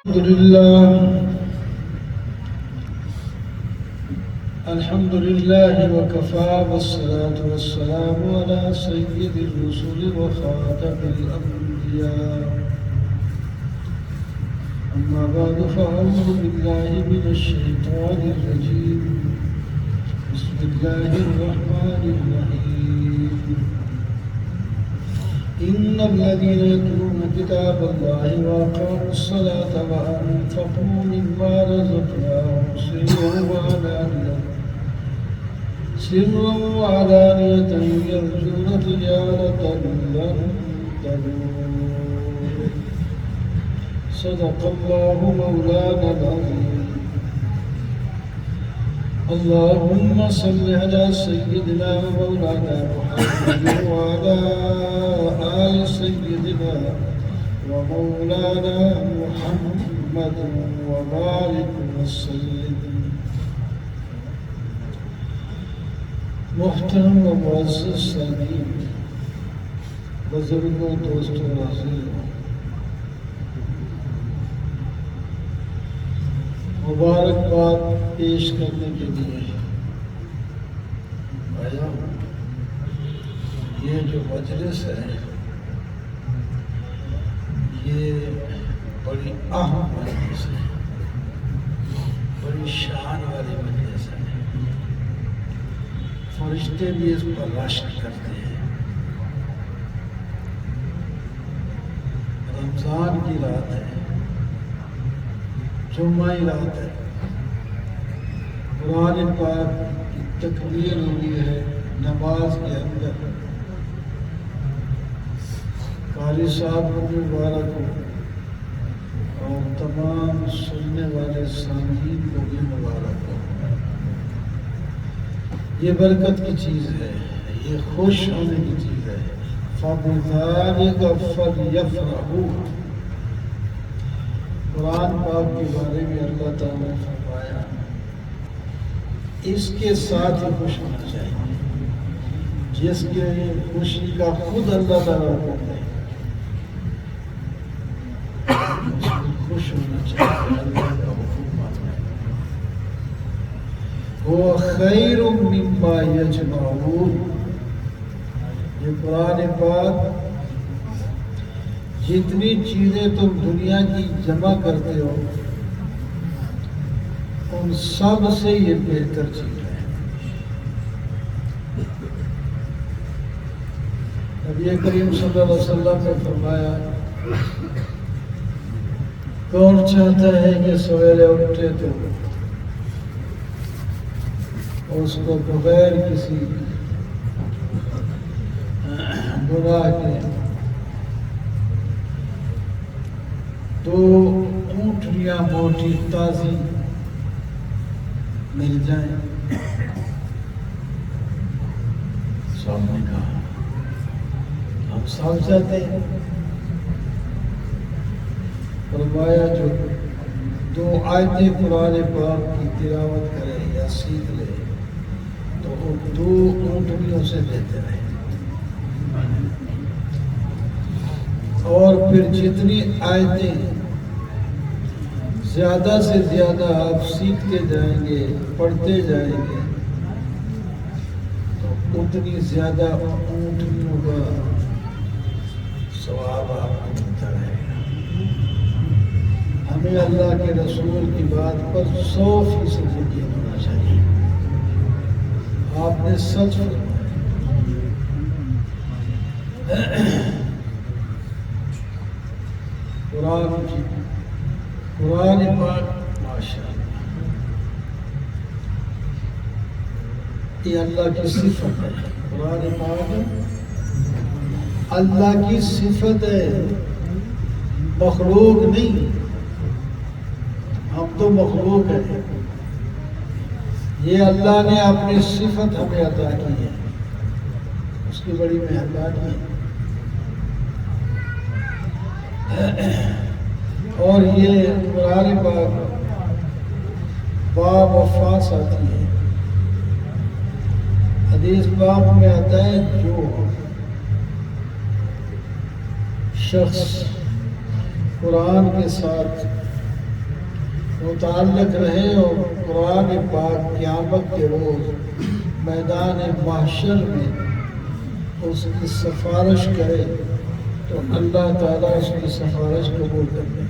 الحمد لله وكفى والصلاة والسلام على سيد الرسل وخاتم الأنبياء أما بعد فأعوذ بالله من الشيطان الرجيم بسم الله الرحمن الرحيم إن الذين يتلون كتاب الله وأقاموا الصلاة وأنفقوا مما رزقناهم سرا وعلانية يرجون تجارة لن تبور صدق الله مولانا العظيم اللهم صل على سيدنا ومولانا محمد وعلى آل سيدنا ومولانا محمد وبارك وسلم. محترم و معزز سامعین، بزرگوں، دوستوں، ناظرین، مبارکباد پیش کرنے کے لیے آیا ہوں. یہ جو مجلس ہے یہ بڑی اہم مجلس ہے، بڑی شان والی مجلس ہے. فرشتے بھی اس پر رشک کرتے ہیں. رمضان کی رات ہے، جمعہ رات ہے، قرآن پاک کی تکبیر ہوئی ہے نماز کے اندر. قاری صاحب کو بھی مبارک ہو اور تمام سننے والے سامعین کو بھی مبارک ہو. یہ برکت کی چیز ہے، یہ خوش ہونے کی چیز ہے. فَبِذَلِكَ فَلْيَفْرَحُوا. قرآن پاک کے بارے میں اللہ تعالیٰ نے فرمایا اس کے ساتھ ہی خوش ہونا چاہیے جس کے خوشی کا خود اللہ تعالیٰ حکم دے. خوش ہونا چاہیے، اللہ کا حکم ماننا. وہ خیر مما یجمعون. یہ قرآن پاک جتنی چیزیں تم دنیا کی جمع کرتے ہو ان سب سے یہ بہتر چیز ہے. نبی کریم صلی اللہ علیہ وسلم نے فرمایا کون چاہتا ہے کہ سویرے اٹھے تو اس کو بغیر کسی گناہ کے 2 اونٹنیاں موٹی تازی مل جائیں. سب نے کہا ہم سب چاہتے ہیں. فرمایا جو 2 آیتیں قرآن پاک کی تلاوت کرے یا سیکھ لے تو وہ 2 اونٹنیوں سے دیتے رہے. اور پھر جتنی آیتیں زیادہ سے زیادہ آپ سیکھتے جائیں گے، پڑھتے جائیں گے تو اتنی زیادہ اونٹنیوں کا ثواب آپ کو ملتا رہے گا. ہمیں اللہ کے رسول کی بات پر 100% یقین ہونا چاہیے. آپ نے سچ فرمایا. قرآن پاک ماشاءاللہ یہ اللہ کی صفت ہے. قرآن پاک اللہ کی صفت ہے، مخلوق نہیں. ہم تو مخلوق ہیں. یہ اللہ نے اپنی صفت ہمیں عطا کی ہے، اس کی بڑی مہربانی ہے. اور یہ قرآن پاک باوفاس آتی ہے. حدیث پاک میں آتا ہے جو شخص قرآن کے ساتھ متعلق رہے اور قرآن پاک قیامت کے روز میدان محشر میں اس کی سفارش کرے تو اللہ تعالیٰ اس کی سفارش قبول کر لے۔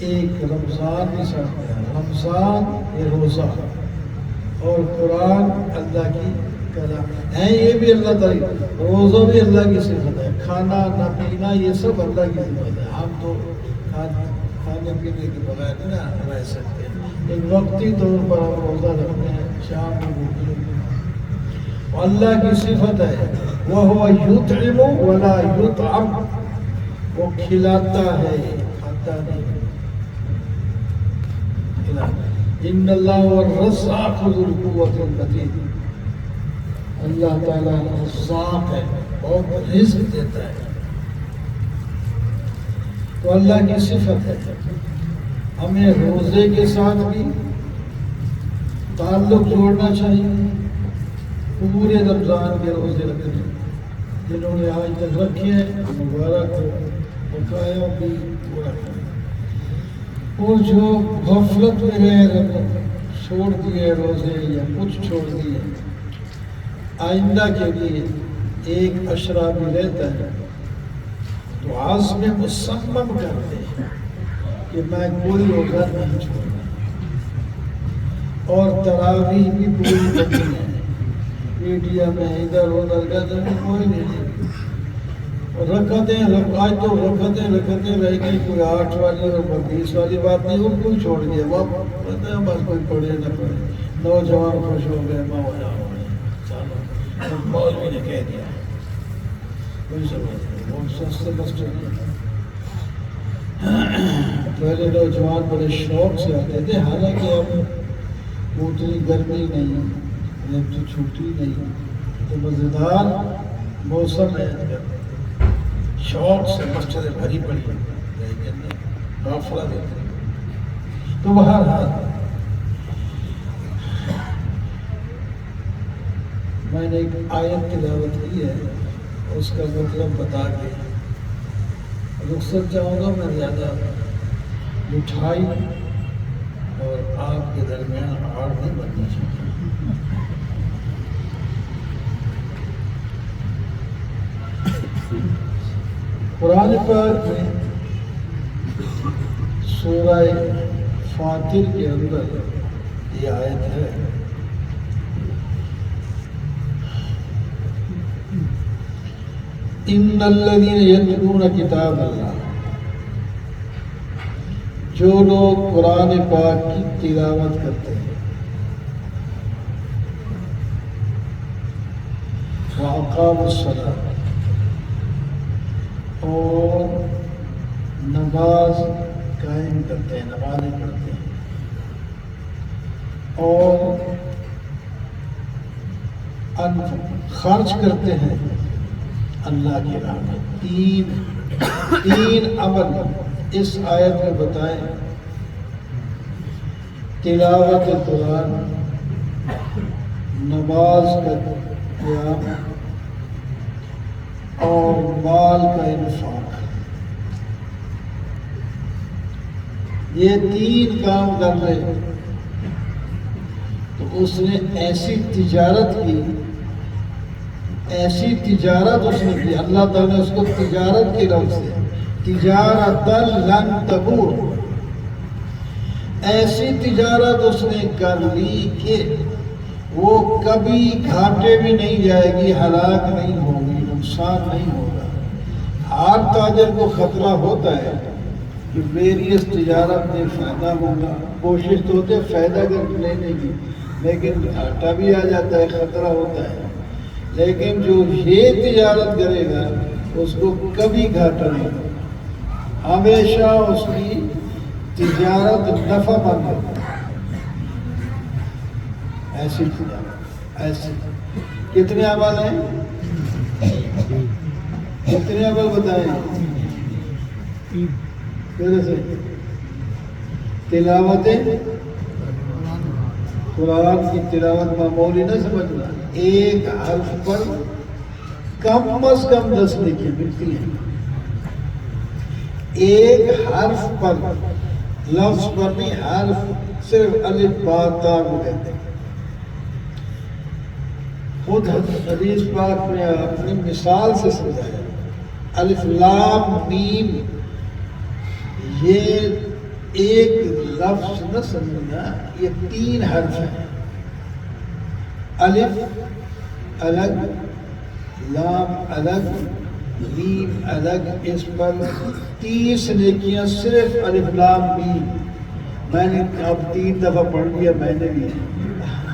ایک رمضان کے ساتھ رمضان یہ روزہ اور قرآن اللہ کی کلام ہے، یہ بھی اللہ تعالیٰ، روزہ بھی اللہ کی صفت ہے، کھانا نہ پینا یہ سب اللہ کی صفت ہے۔ ہم تو کھانے پینے کے بغیر نہ رہ سکتے ہیں، ایک وقتی طور پر ہم روزہ رکھتے ہیں، شام میں بھوکے اللہ کی صفت ہے، وہ یطعم ولا یطعم، وہ کھلاتا ہے کھاتا نہیں۔ ان اللہ الرزاق ذو القوۃ المتین، اللہ تعالیٰ رزاق ہے، بہت رزق دیتا ہے، تو اللہ کی صفت ہے۔ ہمیں روزے کے ساتھ بھی تعلق جوڑنا چاہیے، پورے رمضان کے روزے رکھنے، جنہوں نے آج تک رکھے ہیں مبارک ہو، بقایا بھی پورا کریں، اور جو غفلت میں رہے چھوڑ دیے روزے یا کچھ چھوڑ دیے، آئندہ کے لیے ایک عشرہ بھی رہتا ہے تو عزم مصمم کرتے ہیں کہ میں کوئی روزہ نہیں چھوڑنا، اور تراویح بھی پوری کرنی ہے، میڈیا میں ادھر ادھر گھر کوئی نہیں، آج تو رکعتیں رہ گئی، کوئی 8 والی اور 20 والی بات نہیں، ان کو ہی چھوڑ دیا، وہ پتہ ہے بس کوئی پڑھے نہ پڑھے، نوجوان خوش ہو گئے، مولا ہو گئے، چلو مولوی نے کہہ دیا، کوئی ضرورت نہیں، وہ سستے مسٹر نہیں۔ پہلے نوجوان بڑے شوق سے آتے تھے، حالانکہ اب اتنی گرمی نہیں، تو چھوٹی نہیں، تو مزیدار موسم ہے، شوق سے مسجدیں بھری پڑی لیکن غفلت ہوتی۔ تو بہرحال میں نے ایک آیت تلاوت کی ہے، اس کا مطلب بتا کے رخصت چاہوں گا، میں زیادہ مٹھائی اور آپ کے درمیان آڑ نہیں بننا چاہتا۔ قرآن پاک میں سورہ فاطر کے اندر یہ آیت ہے، ان الذین یتلون کتاب اللہ، جو لوگ قرآن پاک کی تلاوت کرتے ہیں، وَأَقَامُوا الصَّلَاةَ، اور نماز قائم کرتے ہیں، نمازیں پڑھتے ہیں، اور خرچ کرتے ہیں اللہ کی راہ میں۔ تین عمل اس آیت میں بتائیں، تلاوت قرآن، نماز کا قیام اور مال کا انفاق، یہ تین کام کر رہے تو اس نے ایسی تجارت کی، ایسی تجارت اس نے کی، اللہ تعالیٰ نے اس کو تجارت کے لفظ سے تجارت لن تبور، ایسی تجارت اس نے کر لی کہ وہ کبھی گھاٹے میں نہیں جائے گی، ہلاک نہیں ہوگی، نقصان نہیں ہوگا۔ ہر تاجر کو خطرہ ہوتا ہے کہ میری اس تجارت میں فائدہ ہوگا، کوشش تو ہوتے فائدہ کر لینے کی، لیکن گھاٹا بھی آ جاتا ہے، خطرہ ہوتا ہے۔ لیکن جو یہ تجارت کرے گا اس کو کبھی گھاٹا نہیں ہوگا، ہمیشہ اس کی تجارت نفع مند ہوگی۔ ایسی تجارت، ایسی کتنے عمل ہیں؟ کتنے عمل بتائیں؟ پھر سے تلاوتیں، قرآن کی تلاوت معمولی نہ سمجھنا، ایک حرف پر کم از کم 10 نیکی ملتی ہے، ایک حرف پر، لفظ پر نہیں، حرف صرف الف با تا کو کہتے ہیں۔ خود حدیث پاک میں اپنی مثال سے سمجھایا، الف لام میم، یہ ایک لفظ نہ سمجھنا، یہ 3 حرف ہیں۔ الف الگ، لام الگ، میم الگ، اس پر 30 نیکیاں صرف الف لام میم۔ میں نے اب 3 دفعہ پڑھ لیا، میں نے بھی،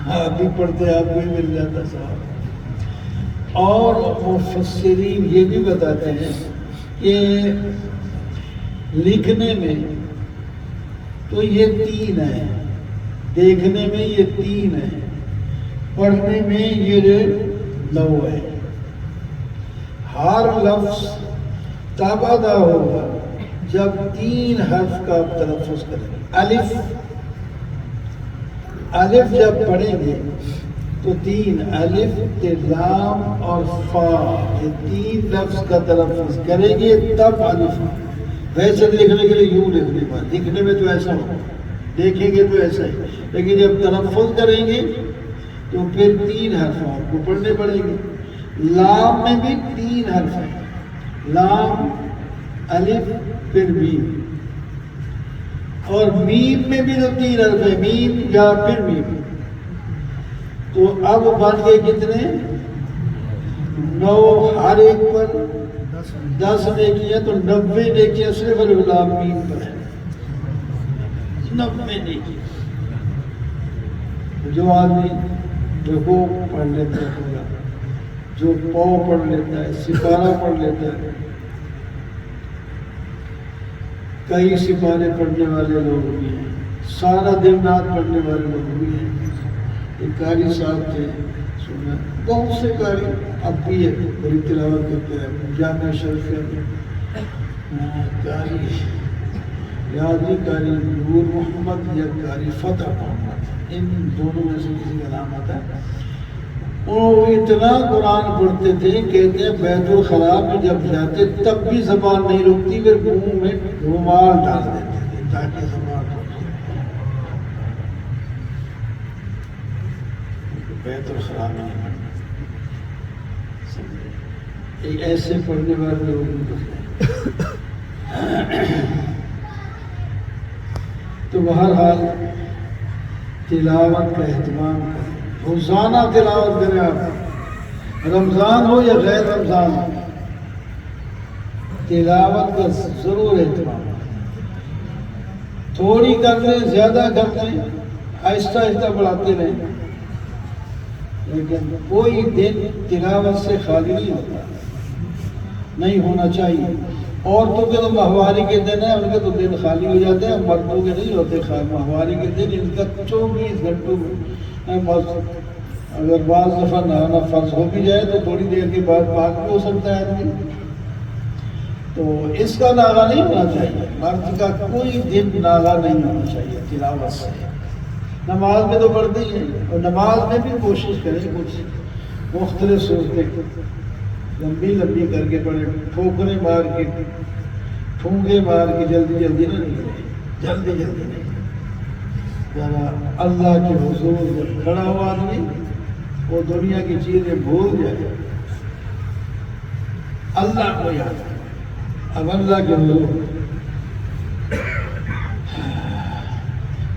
آپ بھی پڑھتے، آپ کو بھی مل جاتا صاحب۔ اور مفسرین یہ بھی بتاتے ہیں کہ لکھنے میں تو یہ 3 ہے، دیکھنے میں یہ 3 ہے، پڑھنے میں یہ 9 ہے۔ ہر لفظ تب ادا ہوگا جب 3 حرف کا آپ تلفظ کریں گے۔ الف جب پڑھیں گے تو 3 الف، لام اور فا، یہ 3 لفظ کا تلفظ کریں گے تب الف۔ ویسے لکھنے کے لیے یوں لکھنے پر، لکھنے میں تو ایسا ہو، دیکھیں گے تو ایسا ہی، لیکن جب تلفظ کریں گے تو پھر 3 حرف آپ کو پڑھنے پڑیں گے۔ لام میں بھی 3 حرف ہیں، لام الف پھر میم، اور میم میں بھی تو 3 حرف ہیں، میم یا پھر میم۔ تو اب بن گئے کتنے؟ 9، ہر ایک پر 10 نیکیاں، تو 90 نیکیاں صرف الف لام میم پر ہیں، 90 نیکیاں۔ جو آدمی رکوع پڑھ لیتا ہے پورا، جو پاؤں پڑھ لیتا ہے، سپارہ پڑھ لیتا ہے، کئی سپارے پڑھنے والے لوگ بھی ہیں، سارا دن رات پڑھنے والے لوگ بھی ہیں۔ ایک قاری صاحب تھے، سنا بہت سے قاری اب بھی ہے، بڑی تلاوت کرتے ہیں، جامعہ شریفیہ میں قاری یادی، قاری نور محمد یا قاری فتح محمد، ان دونوں میں سے کسی کا نام آتا ہے۔ وہ اتنا قرآن پڑھتے تھے، کہتے ہیں بیت الخلاء میں جب جاتے تب بھی زبان نہیں رکتی، پھر منہ میں رومال ڈال دیتے تھے تاکہ زبان رک جائے۔ بیت الخلاء میں نہیں پڑھنا، ایک ایسے پڑھنے والے لوگ تو بہرحال تلاوت کا اہتمام کریں، روزانہ تلاوت کریں آپ، رمضان ہو یا غیر رمضان ہو، تلاوت کا ضرور اہتمام کریں۔ تھوڑی کر لیں، زیادہ کر لیں، آہستہ آہستہ بڑھاتے رہیں، لیکن کوئی دن تلاوت سے خالی نہیں ہوتا، نہیں ہونا چاہیے۔ عورتوں کے تو ماہواری کے دن ہیں، ان کے تو دن خالی ہو جاتے ہیں، مردوں کے نہیں ہوتے ماہواری کے دن، ان کا 24 گھنٹوں میں بس اگر بعض دفعہ نہانا فرض ہو بھی جائے تو تھوڑی دیر کے بعد پاک بھی ہو سکتا ہے آدمی، تو اس کا ناغہ نہیں ہونا چاہیے، مرد کا کوئی دن ناغہ نہیں ہونا چاہیے تلاوت سے۔ نماز میں تو پڑھتے ہی ہیں، اور نماز میں بھی کوشش کریں کچھ مختلف صورتیں لمبی لمبی کر کے پڑھیں، ٹھوکریں مار کے، ٹھونگے مار کے، جلدی جلدی نہ نہیں، جلدی جلدی نہیں، ذرا اللہ کے حضور جب کھڑا ہوا آدمی وہ دنیا کی چیزیں بھول جائے، اللہ کو یاد ہے۔ اب اللہ کے حضور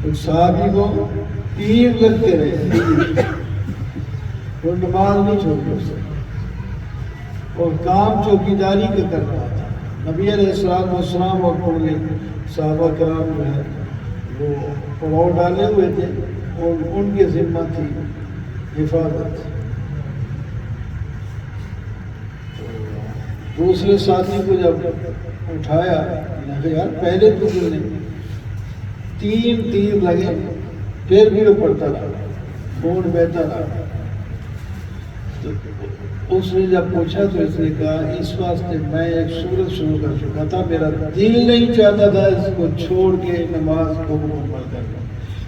ایک صحابی کو تیر لگتے رہے، وہ نماز نہیں چھوڑ سکتے، اور کام چوکیداری کا کرتا تھا۔ نبی علیہ السلام اور پورے صحابہ کرام جو ہے وہ پڑاؤ ڈالے ہوئے تھے، اور ان کے ذمہ تھی حفاظت۔ دوسرے ساتھی کو جب اٹھایا، یار پہلے تو نے 3 تیر لگے، پھر بھی وہ پڑتا رہا، خون بہتا رہا۔ اس نے جب پوچھا تو اس نے کہا اس واسطے میں ایک سورت شروع کر چکا تھا، میرا دل نہیں چاہتا تھا اس کو چھوڑ کے نماز کو مکمل کر لوں،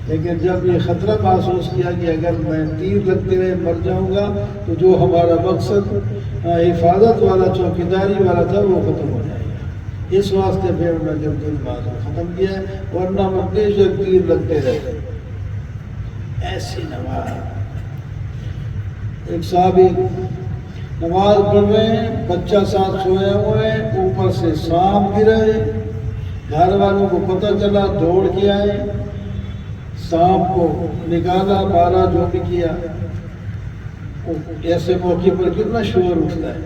لیکن جب یہ خطرہ محسوس کیا کہ اگر میں تیر لگتے رہے مر جاؤں گا تو جو ہمارا مقصد حفاظت والا چوکیداری والا تھا وہ ختم ہو جائے گا، اس واسطے پھر میں جب نماز کو ختم کیا ہے، ورنہ مکے سے تیر لگتے رہتے ایسی نماز۔ ایک صحابی نماز پڑھ رہے ہیں، بچہ ساتھ سویا ہوا ہے، اوپر سے سانپ گرا ہے، گھر والوں کو پتہ چلا، دوڑ کے آئے، سانپ کو نکالا، مارا، جو بھی کیا۔ ایسے موقع پر کتنا شور اٹھتا ہے۔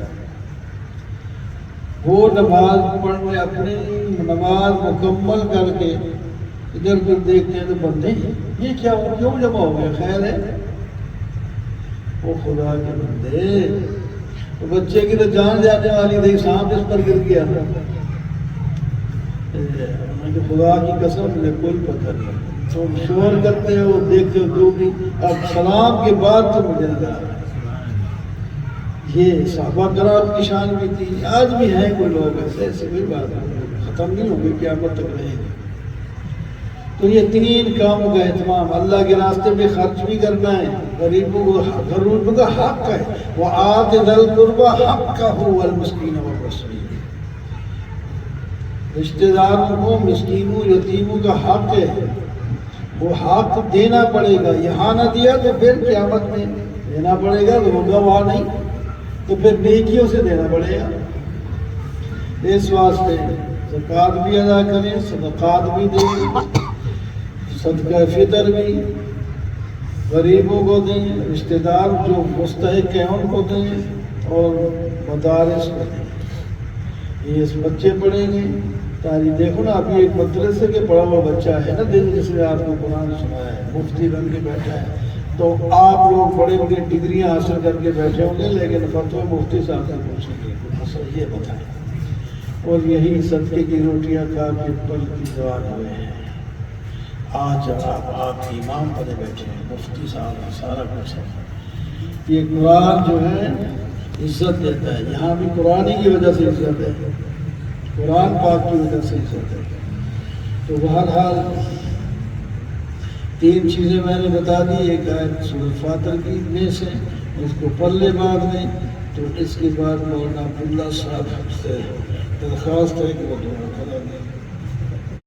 وہ نماز پڑھنے اپنی نماز مکمل کر کے ادھر ادھر دیکھتے ہیں تو بندے یہ کیا ہو، کیوں جمع ہو گیا؟ خیر ہے، وہ خدا کے بندے، وہ بچے کی تو جان جانے والی تھی، سانپ اس پر گر گیا تھا۔ خدا کی قسم مجھے کوئی پتہ نہیں، تم شور کرتے ہو، دیکھتے ہو جو بھی، اب سلام کے بعد تو مجھے نظر آ رہا ہے۔ یہ صحابہ کرام کی شان بھی تھی، آج بھی ہیں کوئی لوگ ایسے بھی بات ختم نہیں ہوگی، قیامت تک رہے گی۔ تو یہ تین کاموں کا اہتمام، اللہ کے راستے میں خرچ بھی کرنا ہے، غریبوں کا حق ہے، وَآتِ ذِی الْقُرْبَىٰ حَقَّهُ وَالْمِسْكِینَ وَالْمَسْکِینَ، رشتہ داروں کو، مسکینوں، یتیموں کا حق ہے، وہ حق دینا پڑے گا۔ یہاں نہ دیا تو پھر قیامت میں دینا پڑے گا، تو ہوگا وہاں نہیں تو پھر نیکیوں سے دینا پڑے گا۔ اس واسطے زکوٰۃ بھی ادا کریں، صدقات بھی دیں، صدقہ فطر بھی غریبوں کو دیں، رشتہ دار جو مستحق ہیں ان کو دیں، اور مدارس کو دیں۔ یہ بچے پڑھیں گے، تاریخ دیکھو نا، ابھی ایک مدرسے کے پڑھا ہوا بچہ ہے نا دن، جس نے آپ کو قرآن سنایا ہے، مفتی بن کے بیٹھا ہے، تو آپ لوگ بڑے بڑی ڈگریاں حاصل کر کے بیٹھے ہوں گے، لیکن فتویٰ مفتی صاحب سے پوچھیں گے، اصل یہ بتائیں، اور یہی صدقے کی روٹیاں کھا کے پل کی جوان ہوئے ہیں۔ آج آپ امام بنے بیٹھے ہیں، مفتی صاحب سارا کچھ ہے۔ یہ قرآن جو ہے عزت دیتا ہے، یہاں بھی قرآن ہی کی وجہ سے عزت ہے، قرآن پاک کی وجہ سے عزت ہے۔ تو بہرحال تین چیزیں میں نے بتا دی، ایک آیت سورۃ فاطر کی میں سے، اس کو پڑھ لے بعد میں، تو اس کے بعد مولانا عبداللہ صاحب سے درخواست ہے کہ وہ دعا کرا دیں۔